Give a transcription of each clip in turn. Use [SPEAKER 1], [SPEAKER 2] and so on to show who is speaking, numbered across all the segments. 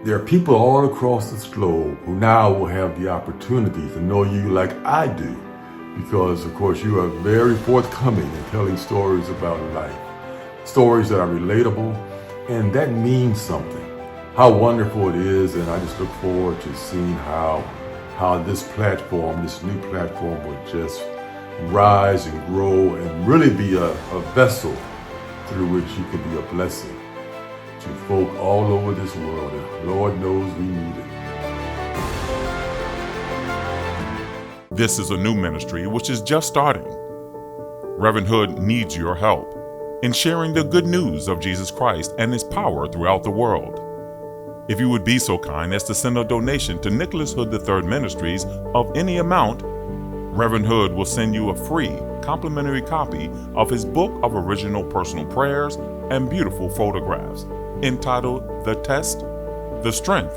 [SPEAKER 1] There are people all across this globe who now will have the opportunity to know you like I do, because of course you are very forthcoming in telling stories about life, stories that are relatable, and that means something. How wonderful it is, and I just look forward to seeing how this platform, this new platform, will just rise and grow and really be a vessel through which you can be a blessing to folk all over this world, and Lord knows we need it.
[SPEAKER 2] This is a new ministry which is just starting. Reverend Hood needs your help in sharing the good news of Jesus Christ and His power throughout the world. If you would be so kind as to send a donation to Nicholas Hood III Ministries of any amount, Reverend Hood will send you a free complimentary copy of his book of original personal prayers and beautiful photographs entitled The Test, The Strength,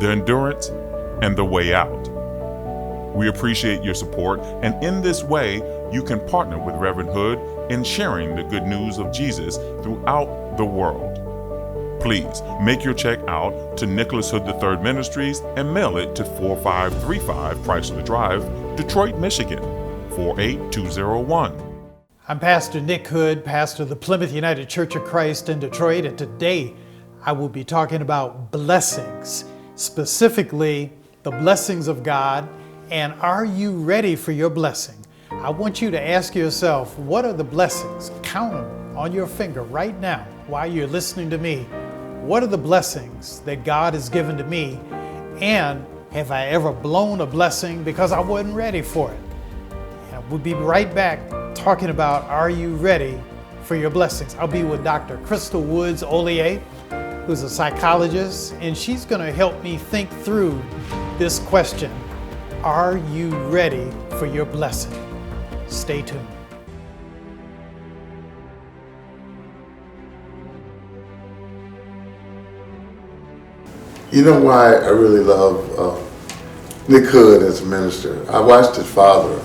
[SPEAKER 2] The Endurance, and The Way Out. We appreciate your support, and in this way, you can partner with Reverend Hood in sharing the good news of Jesus throughout the world. Please make your check out to Nicholas Hood III Ministries and mail it to 4535 Chrysler Drive, Detroit, Michigan, 48201.
[SPEAKER 3] I'm Pastor Nick Hood, pastor of the Plymouth United Church of Christ in Detroit, and today I will be talking about blessings, specifically the blessings of God, and are you ready for your blessing? I want you to ask yourself, what are the blessings? Count them on your finger right now while you're listening to me. What are the blessings that God has given to me? And have I ever blown a blessing because I wasn't ready for it? And we'll be right back talking about, are you ready for your blessings? I'll be with Dr. Crystal Woods Olier, who's a psychologist, and she's going to help me think through this question. Are you ready for your blessing? Stay tuned.
[SPEAKER 4] You know why I really love Nick Hood as a minister? I watched his father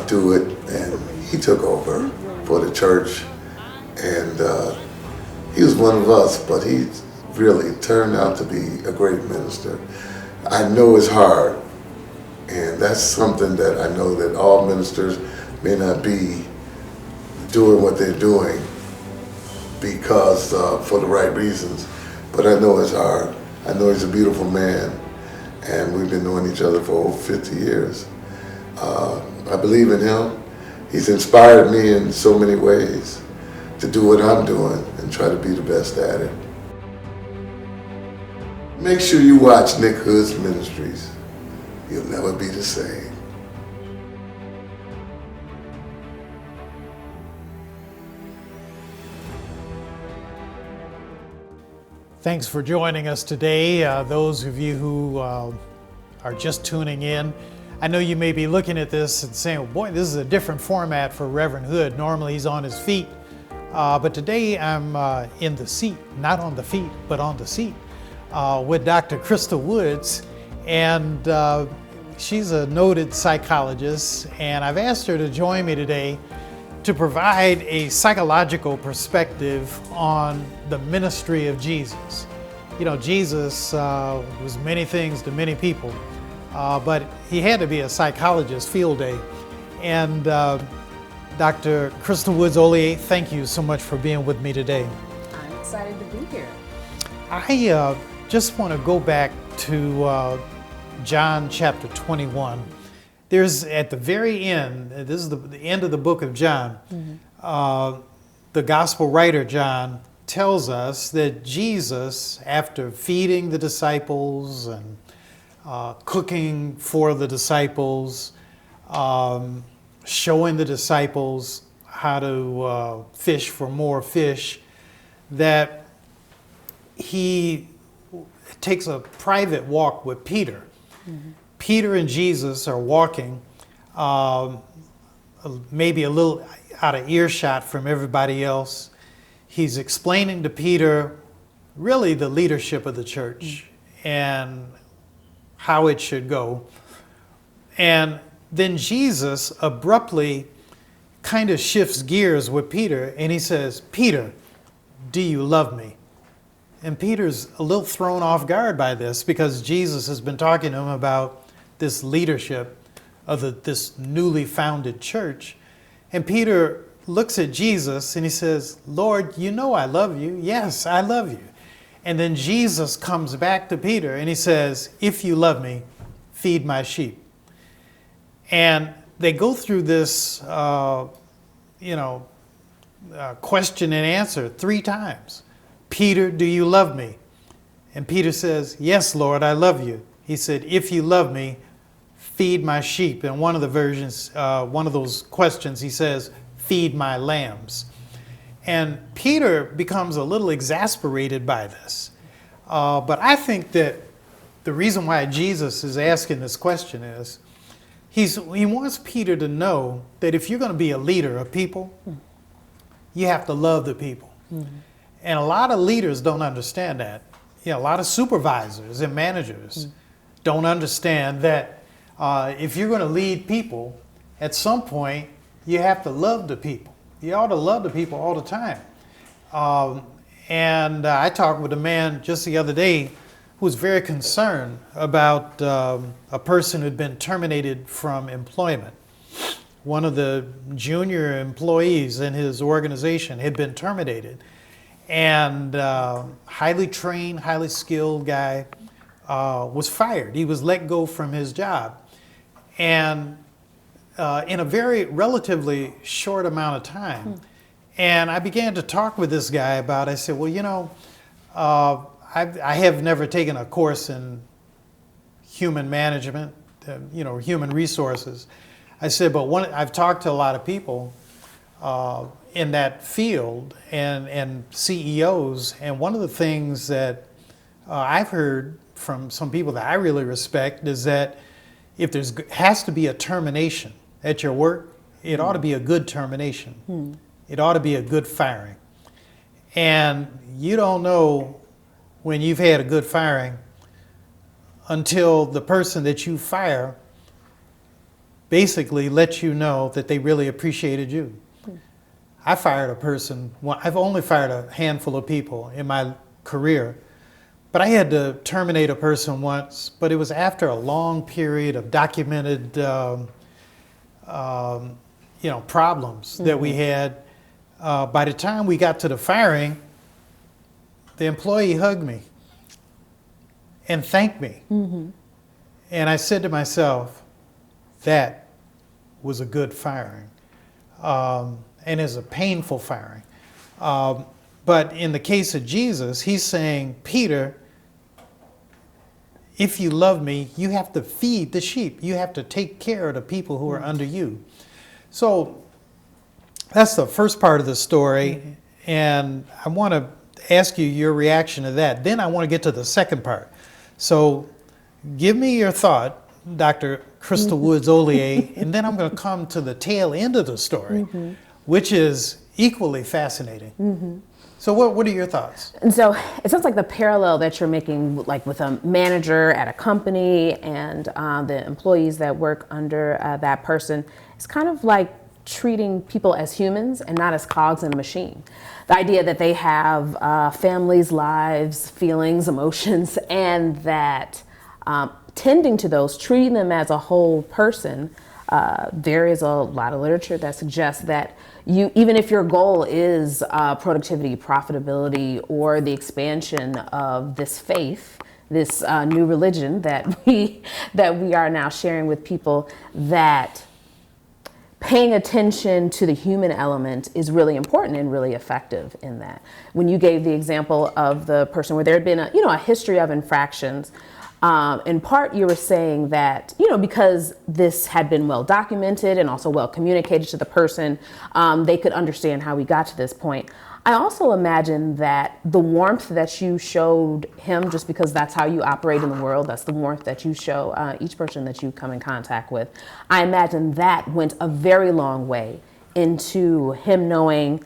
[SPEAKER 4] do it, and he took over for the church, and he was one of us, but he really turned out to be a great minister. I know it's hard, and that's something that I know that all ministers may not be doing what they're doing because for the right reasons, but I know it's hard. I know he's a beautiful man, and we've been knowing each other for over 50 years. I believe in him. He's inspired me in so many ways to do what I'm doing and try to be the best at it. Make sure you watch Nick Hood's Ministries. You'll never be the same.
[SPEAKER 3] Thanks for joining us today. Those of you who are just tuning in, I know you may be looking at this and saying, oh boy, this is a different format for Reverend Hood. Normally he's on his feet, but today I'm in the seat, not on the feet, but on the seat with Dr. Crystal Woods, and she's a noted psychologist, and I've asked her to join me today to provide a psychological perspective on the ministry of Jesus. You know, Jesus was many things to many people, but he had to be a psychologist field day. And Dr. Crystal Woods Olier, thank you so much for being with me today.
[SPEAKER 5] I'm excited to be here.
[SPEAKER 3] I just want to go back to John chapter 21. There's at the very end, this is the end of the book of John, the gospel writer John tells us that Jesus, after feeding the disciples and cooking for the disciples, showing the disciples how to fish for more fish, that he takes a private walk with Peter. Peter and Jesus are walking, maybe a little out of earshot from everybody else. He's explaining to Peter really the leadership of the church and how it should go. And then Jesus abruptly kind of shifts gears with Peter, and he says, Peter, do you love me? And Peter's a little thrown off guard by this because Jesus has been talking to him about this leadership of this newly founded church. And Peter looks at Jesus and he says, Lord, you know I love you. Yes, I love you. And then Jesus comes back to Peter and he says, if you love me, feed my sheep. And they go through this, question and answer 3 times. Peter, do you love me? And Peter says, yes, Lord, I love you. He said, if you love me, feed my sheep. In one of the versions, one of those questions, he says, feed my lambs. And Peter becomes a little exasperated by this. But I think that the reason why Jesus is asking this question is he wants Peter to know that if you're going to be a leader of people, you have to love the people. Mm-hmm. And a lot of leaders don't understand that. A lot of supervisors and managers don't understand that if you're going to lead people, at some point, you have to love the people. You ought to love the people all the time. I talked with a man just the other day who was very concerned about a person who'd been terminated from employment. One of the junior employees in his organization had been terminated. And highly trained, highly skilled guy was fired. He was let go from his job. And in a very relatively short amount of time. And I began to talk with this guy about, I said, well, I have never taken a course in human management, human resources. I said, but I've talked to a lot of people in that field and CEOs, and one of the things that I've heard from some people that I really respect is that if there has to be a termination at your work, it ought to be a good termination. It ought to be a good firing. And you don't know when you've had a good firing until the person that you fire basically lets you know that they really appreciated you. I fired a person, I've only fired a handful of people in my career, but I had to terminate a person once, but it was after a long period of documented problems that we had. By the time we got to the firing, the employee hugged me and thanked me. And I said to myself, that was a good firing. And is a painful firing. But in the case of Jesus, he's saying, Peter, if you love me, you have to feed the sheep. You have to take care of the people who are under you. So that's the first part of the story. And I want to ask you your reaction to that. Then I want to get to the second part. So give me your thought, Dr. Crystal Woods Ollier, and then I'm going to come to the tail end of the story, which is equally fascinating. So what are your thoughts?
[SPEAKER 5] And so it sounds like the parallel that you're making, like with a manager at a company and the employees that work under that person, is kind of like treating people as humans and not as cogs in a machine. The idea that they have families, lives, feelings, emotions, and that tending to those, treating them as a whole person, there is a lot of literature that suggests that even if your goal is productivity, profitability, or the expansion of this faith, this new religion that we are now sharing with people, that paying attention to the human element is really important and really effective in that. When you gave the example of the person where there had been a history of infractions, in part you were saying that, because this had been well documented and also well communicated to the person, they could understand how we got to this point. I also imagine that the warmth that you showed him, just because that's how you operate in the world, that's the warmth that you show each person that you come in contact with, I imagine that went a very long way into him knowing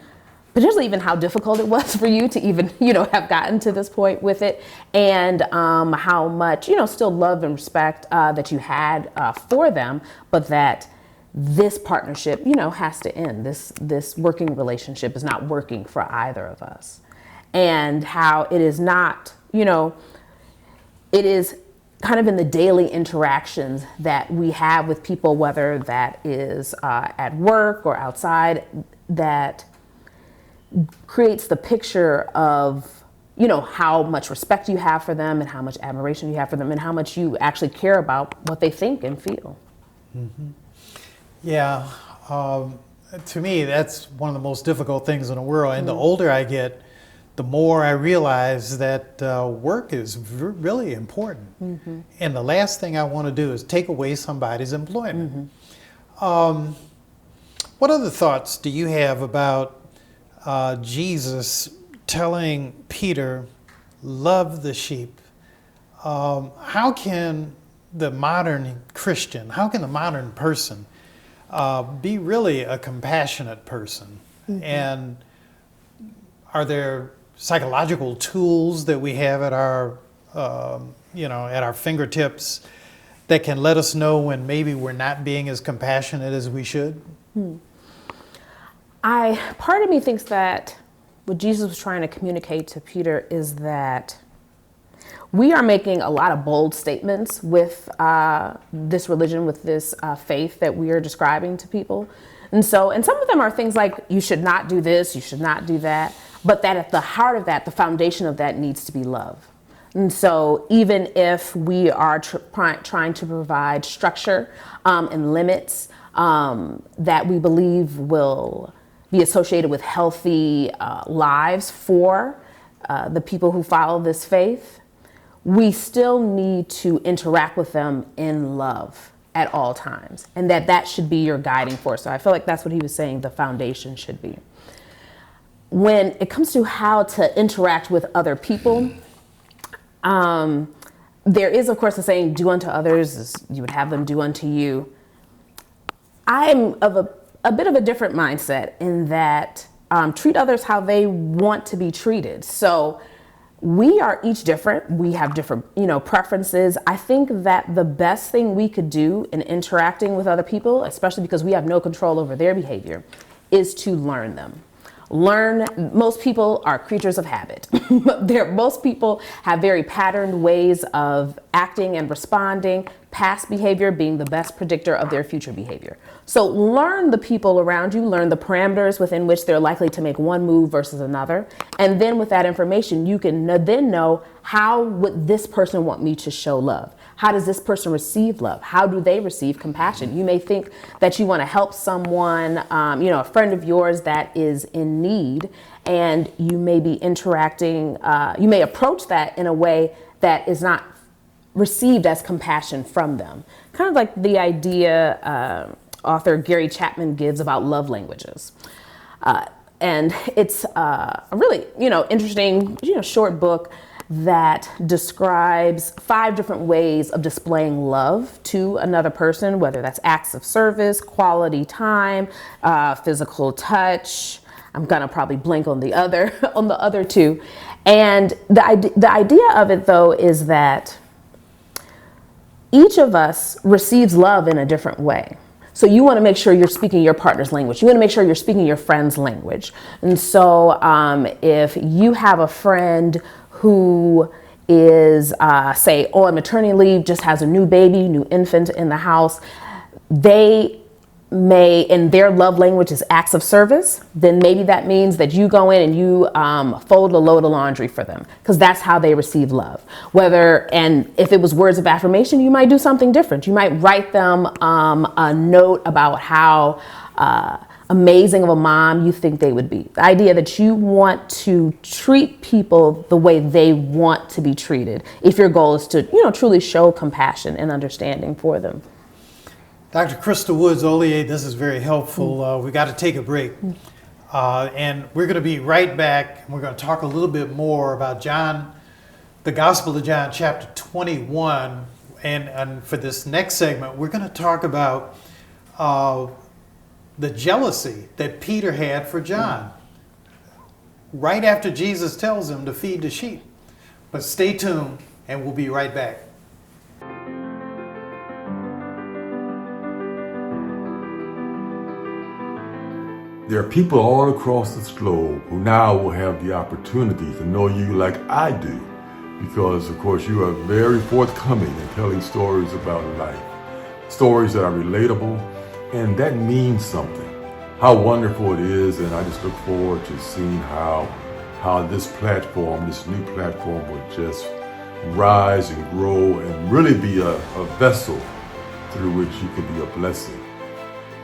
[SPEAKER 5] potentially even how difficult it was for you to even, have gotten to this point with it, and how much, still love and respect that you had for them, but that this partnership, has to end. This working relationship is not working for either of us. and how it is not, it is kind of in the daily interactions that we have with people, whether that is at work or outside, that creates the picture of, how much respect you have for them and how much admiration you have for them and how much you actually care about what they think and feel.
[SPEAKER 3] Mm-hmm. Yeah. To me, that's one of the most difficult things in the world. And the older I get, the more I realize that work is really important. Mm-hmm. And the last thing I want to do is take away somebody's employment. Mm-hmm. What other thoughts do you have about Jesus telling Peter, love the sheep? How can the modern Christian, how can the modern person be really a compassionate person? Mm-hmm. And are there psychological tools that we have at our, at our fingertips that can let us know when maybe we're not being as compassionate as we should?
[SPEAKER 5] Part of me thinks that what Jesus was trying to communicate to Peter is that we are making a lot of bold statements with this religion, with this faith that we are describing to people. And some of them are things like, you should not do this, you should not do that, but that at the heart of that, the foundation of that needs to be love. And so even if we are trying to provide structure and limits that we believe will be associated with healthy lives for the people who follow this faith, we still need to interact with them in love at all times, and that should be your guiding force. So I feel like that's what he was saying the foundation should be. When it comes to how to interact with other people, there is, of course, the saying, do unto others as you would have them do unto you. I'm of a bit of a different mindset in that treat others how they want to be treated. So we are each different. We have different, preferences. I think that the best thing we could do in interacting with other people, especially because we have no control over their behavior, is to learn them. Most people are creatures of habit. Most people have very patterned ways of acting and responding, past behavior being the best predictor of their future behavior. So learn the people around you, learn the parameters within which they're likely to make one move versus another. And then with that information, you can then know, how would this person want me to show love? How does this person receive love? How do they receive compassion? You may think that you want to help someone, a friend of yours that is in need, and you may be interacting, you may approach that in a way that is not received as compassion from them. Kind of like the idea author Gary Chapman gives about love languages. And it's a really, interesting, short book that describes 5 different ways of displaying love to another person, whether that's acts of service, quality time, physical touch. I'm gonna probably blank on the other 2. And the idea of it, though, is that each of us receives love in a different way. So you want to make sure you're speaking your partner's language. You want to make sure you're speaking your friend's language. And so if you have a friend who is, say, on maternity leave, just has a new baby, new infant in the house, they may, and their love language is acts of service, then maybe that means that you go in and you fold a load of laundry for them, because that's how they receive love. And if it was words of affirmation, you might do something different. You might write them a note about how amazing of a mom you think they would be. The idea that you want to treat people the way they want to be treated, if your goal is to, truly show compassion and understanding for them.
[SPEAKER 3] Dr. Crystal Woods-Ollier, this is very helpful. We got to take a break. And we're going to be right back. We're going to talk a little bit more about John, the Gospel of John, chapter 21. And for this next segment, we're going to talk about the jealousy that Peter had for John right after Jesus tells him to feed the sheep. But stay tuned, and we'll be right back.
[SPEAKER 1] There are people all across this globe who now will have the opportunity to know you like I do, because of course you are very forthcoming in telling stories about life, stories that are relatable, and that means something. How wonderful it is, and I just look forward to seeing how this platform, this new platform, will just rise and grow and really be a vessel through which you can be a blessing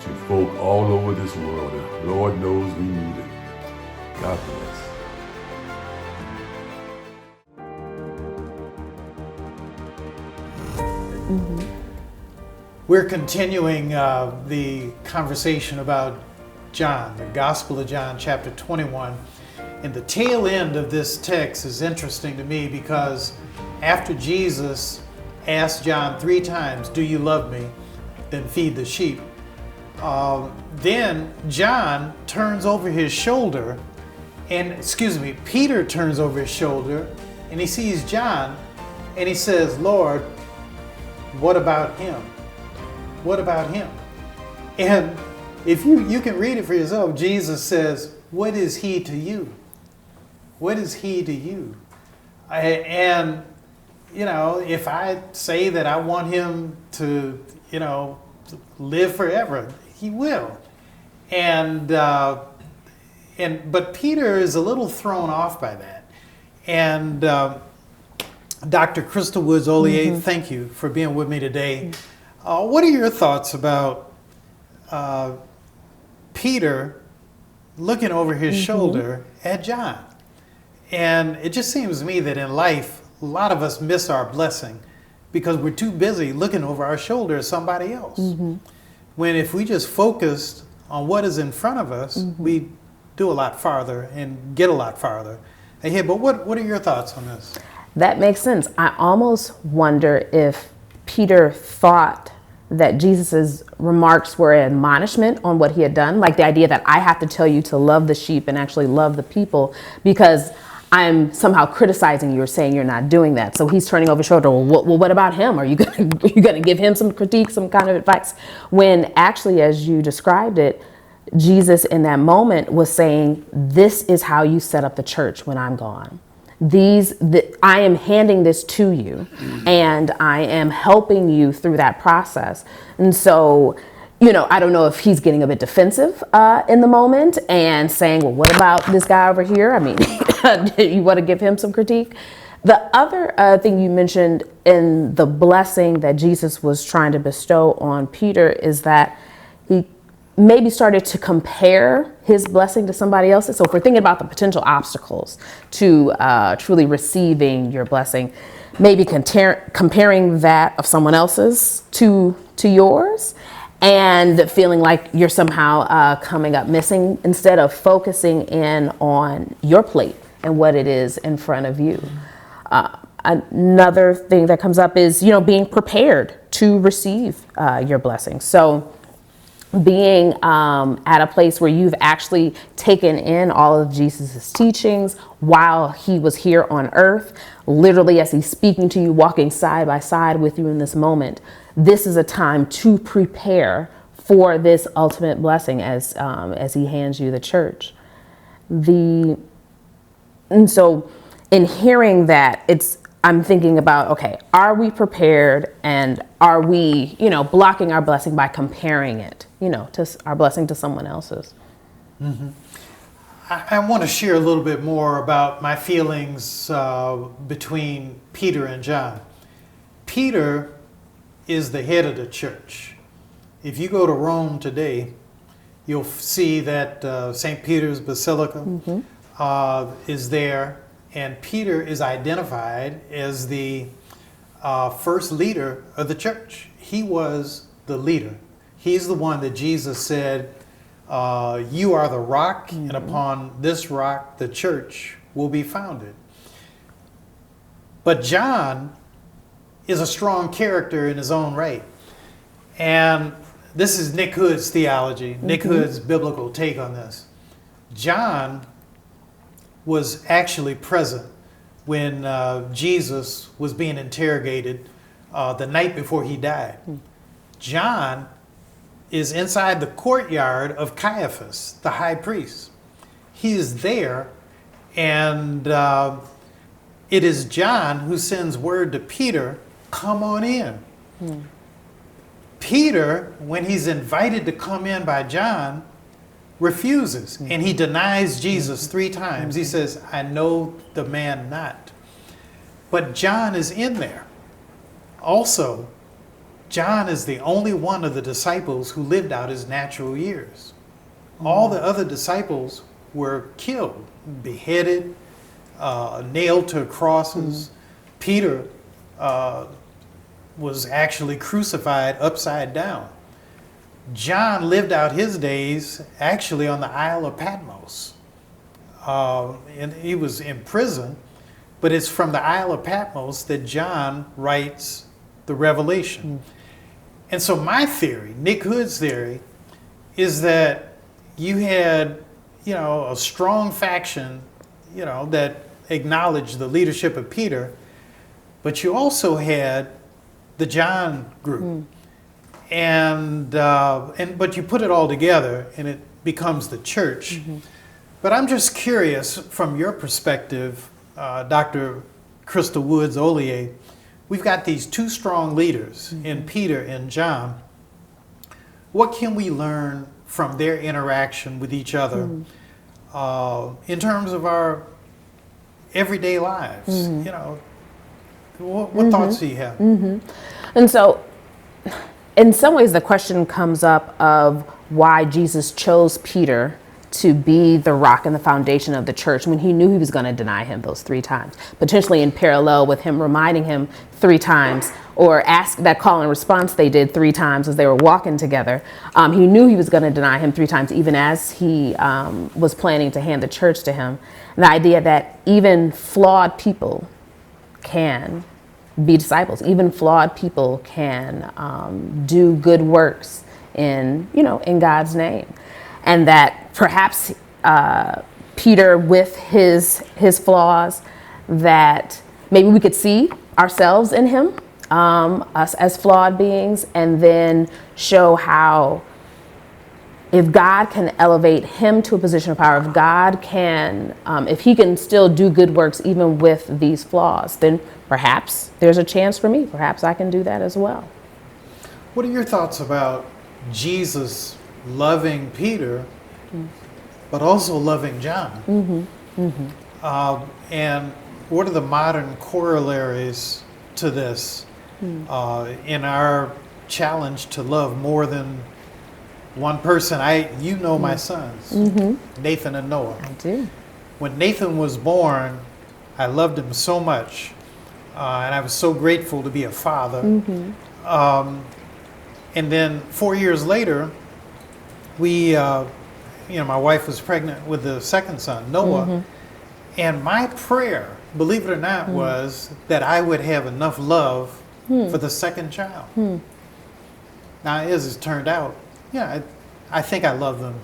[SPEAKER 1] to folk all over this world. And Lord knows we need it. God bless.
[SPEAKER 3] We're continuing the conversation about John, the Gospel of John, chapter 21. And the tail end of this text is interesting to me because after Jesus asked John 3 times, "Do you love me?" then feed the sheep. Then John turns over his shoulder, Peter turns over his shoulder and he sees John and he says, "Lord, what about him? What about him?" And if you can read it for yourself, Jesus says, "What is he to you? What is he to you?" And, if I say that I want him to, live forever, he will. But Peter is a little thrown off by that. And Dr. Crystal Woods-Olier, thank you for being with me today. What are your thoughts about Peter looking over his shoulder at John? And it just seems to me that in life, a lot of us miss our blessing because we're too busy looking over our shoulder at somebody else. When if we just focused on what is in front of us, we do a lot farther and get a lot farther. But what are your thoughts on this?
[SPEAKER 5] That makes sense. I almost wonder if Peter thought that Jesus's remarks were an admonishment on what he had done, like the idea that I have to tell you to love the sheep and actually love the people because I'm somehow criticizing you or saying you're not doing that. So he's turning over his shoulder. Well, what about him? Are you going to give him some critique, some kind of advice? When actually, as you described it, Jesus in that moment was saying, this is how you set up the church when I'm gone. I am handing this to you and I am helping you through that process. And so, I don't know if he's getting a bit defensive in the moment and saying, well, what about this guy over here? I mean, you want to give him some critique? The other thing you mentioned in the blessing that Jesus was trying to bestow on Peter is that he maybe started to compare his blessing to somebody else's. So if we're thinking about the potential obstacles to truly receiving your blessing, maybe comparing that of someone else's to yours and feeling like you're somehow coming up missing instead of focusing in on your plate and what it is in front of you. Another thing that comes up is, being prepared to receive your blessing. So being at a place where you've actually taken in all of Jesus's teachings while he was here on earth, literally as he's speaking to you, walking side by side with you in this moment. This is a time to prepare for this ultimate blessing as he hands you the church. And so in hearing that, I'm thinking about, okay, are we prepared and are we, blocking our blessing by comparing it, to our blessing to someone else's?
[SPEAKER 3] I want to share a little bit more about my feelings between Peter and John. Peter is the head of the church. If you go to Rome today, you'll see that St. Peter's Basilica is there. And Peter is identified as the first leader of the church. He was the leader. He's the one that Jesus said, you are the rock, and upon this rock the church will be founded. But John is a strong character in his own right. And this is Nick Hood's theology, Nick Hood's biblical take on this. John was actually present when Jesus was being interrogated the night before he died. John is inside the courtyard of Caiaphas, the high priest. He is there, and it is John who sends word to Peter, come on in. Peter, when he's invited to come in by John, refuses, and he denies Jesus 3 times. He says, I know the man not. But John is in there. Also, John is the only one of the disciples who lived out his natural years. All the other disciples were killed, beheaded, nailed to crosses. Peter was actually crucified upside down. John lived out his days actually on the Isle of Patmos. And he was in prison, but it's from the Isle of Patmos that John writes the Revelation. And so my theory, Nick Hood's theory, is that you had, a strong faction, that acknowledged the leadership of Peter, but you also had the John group. But you put it all together and it becomes the church. But I'm just curious, from your perspective, Dr. Crystal Woods Olier, we've got these 2 strong leaders in Peter and John. What can we learn from their interaction with each other in terms of our everyday lives? What thoughts do you have?
[SPEAKER 5] And so, in some ways, the question comes up of why Jesus chose Peter to be the rock and the foundation of the church when he knew he was going to deny him those 3 times, potentially in parallel with him reminding him 3 times, or ask that call and response they did 3 times as they were walking together. He knew he was going to deny him 3 times, even as he was planning to hand the church to him. And the idea that even flawed people can be disciples, even flawed people can do good works in God's name. And that perhaps Peter, with his flaws, that maybe we could see ourselves in him, us as flawed beings, and then show how if God can elevate him to a position of power, if God can, if he can still do good works even with these flaws, then perhaps there's a chance for me. Perhaps I can do that as well.
[SPEAKER 3] What are your thoughts about Jesus loving Peter, but also loving John? And what are the modern corollaries to this in our challenge to love more than one person? My sons, Nathan and Noah.
[SPEAKER 5] I do.
[SPEAKER 3] When Nathan was born, I loved him so much, and I was so grateful to be a father. And then 4 years later, we, my wife was pregnant with the second son, Noah, and my prayer, believe it or not, was that I would have enough love for the second child. Now, as it turned out, I think I love them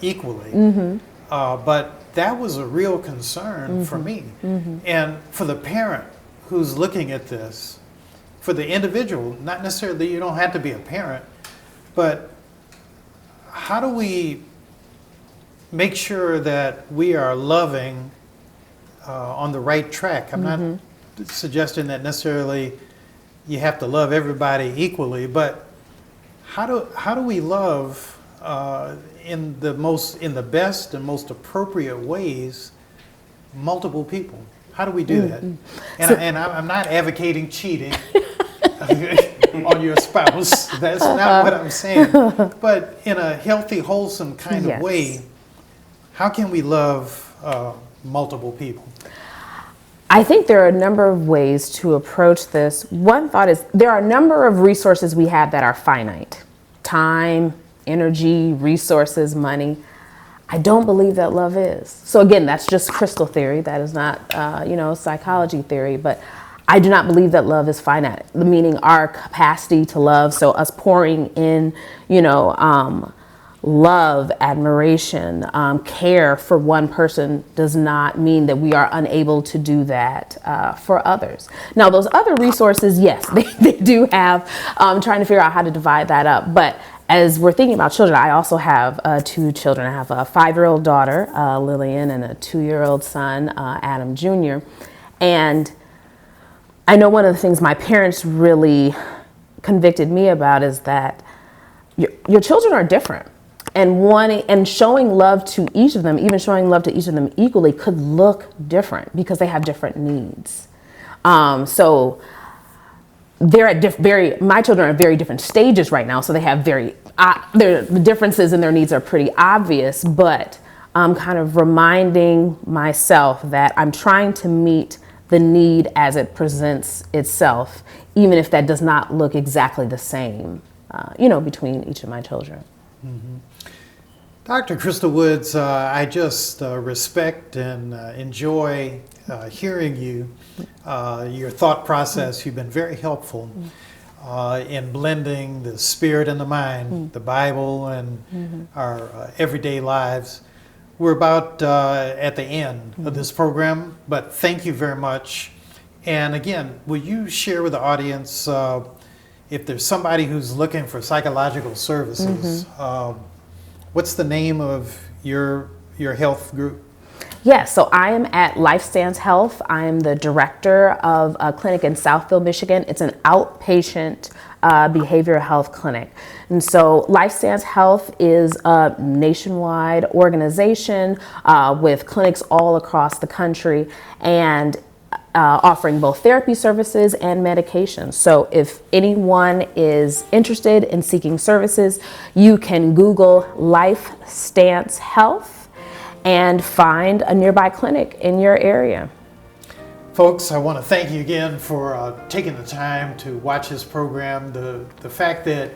[SPEAKER 3] equally. But that was a real concern for me. And for the parent who's looking at this, for the individual, not necessarily, you don't have to be a parent, but how do we make sure that we are loving on the right track? I'm not suggesting that necessarily you have to love everybody equally, but how do we love in the best and most appropriate ways multiple people? How do we do that? And I'm not advocating cheating on your spouse. That's not what I'm saying. But in a healthy, wholesome kind of way, how can we love multiple people?
[SPEAKER 5] I think there are a number of ways to approach this. One thought is there are a number of resources we have that are finite. Time, energy, resources, money. I don't believe that love is. So again, that's just crystal theory. That is not, psychology theory. But I do not believe that love is finite, meaning our capacity to love. So us pouring in, love, admiration, care for one person does not mean that we are unable to do that for others. Now, those other resources, yes, they do have, trying to figure out how to divide that up. But as we're thinking about children, I also have 2 children. I have a 5-year-old daughter, Lillian, and a 2-year-old son, Adam Jr. And I know one of the things my parents really convicted me about is that your children are different. And showing love to each of them, even showing love to each of them equally, could look different because they have different needs. So they're at my children are at very different stages right now. So they have the differences in their needs are pretty obvious, but I'm kind of reminding myself that I'm trying to meet the need as it presents itself, even if that does not look exactly the same, between each of my children.
[SPEAKER 3] Mm-hmm. Dr. Crystal Woods, I just respect and enjoy hearing you, your thought process. You've been very helpful in blending the spirit and the mind, the Bible and our everyday lives. We're about at the end of this program, but thank you very much. And again, will you share with the audience if there's somebody who's looking for psychological services, what's the name of your health group?
[SPEAKER 5] Yes, so I am at Life Stands Health. I am the director of a clinic in Southfield, Michigan. It's an outpatient behavioral health clinic. And so Life Stands Health is a nationwide organization with clinics all across the country and offering both therapy services and medications. So if anyone is interested in seeking services, you can Google Life Stance Health and find a nearby clinic in your area.
[SPEAKER 3] Folks, I want to thank you again for taking the time to watch this program. The fact that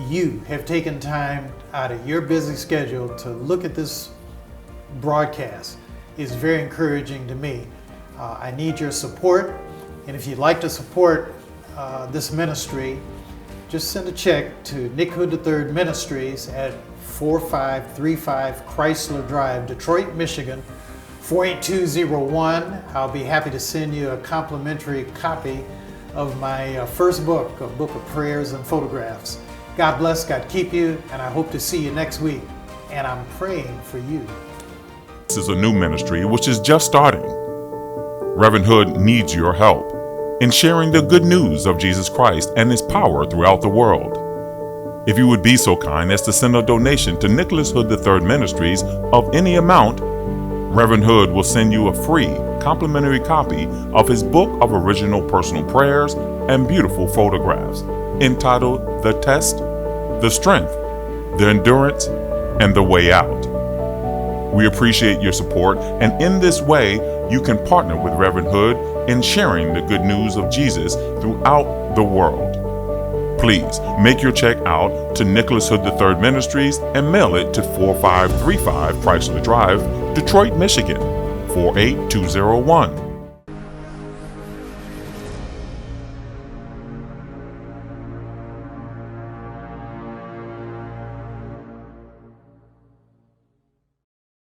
[SPEAKER 3] you have taken time out of your busy schedule to look at this broadcast is very encouraging to me. I need your support, and if you'd like to support this ministry, just send a check to Nick Hood III Ministries at 4535 Chrysler Drive, Detroit, Michigan, 48201. I'll be happy to send you a complimentary copy of my first book, a book of prayers and photographs. God bless, God keep you, and I hope to see you next week. And I'm praying for you.
[SPEAKER 2] This is a new ministry which is just starting. Reverend Hood needs your help in sharing the good news of Jesus Christ and his power throughout the world. If you would be so kind as to send a donation to Nicholas Hood III Ministries of any amount, Reverend Hood will send you a free complimentary copy of his book of original personal prayers and beautiful photographs entitled The Test, The Strength, The Endurance, and The Way Out. We appreciate your support, and in this way, you can partner with Reverend Hood in sharing the good news of Jesus throughout the world. Please make your check out to Nicholas Hood III Ministries and mail it to 4535 Chrysler Drive, Detroit, Michigan, 48201.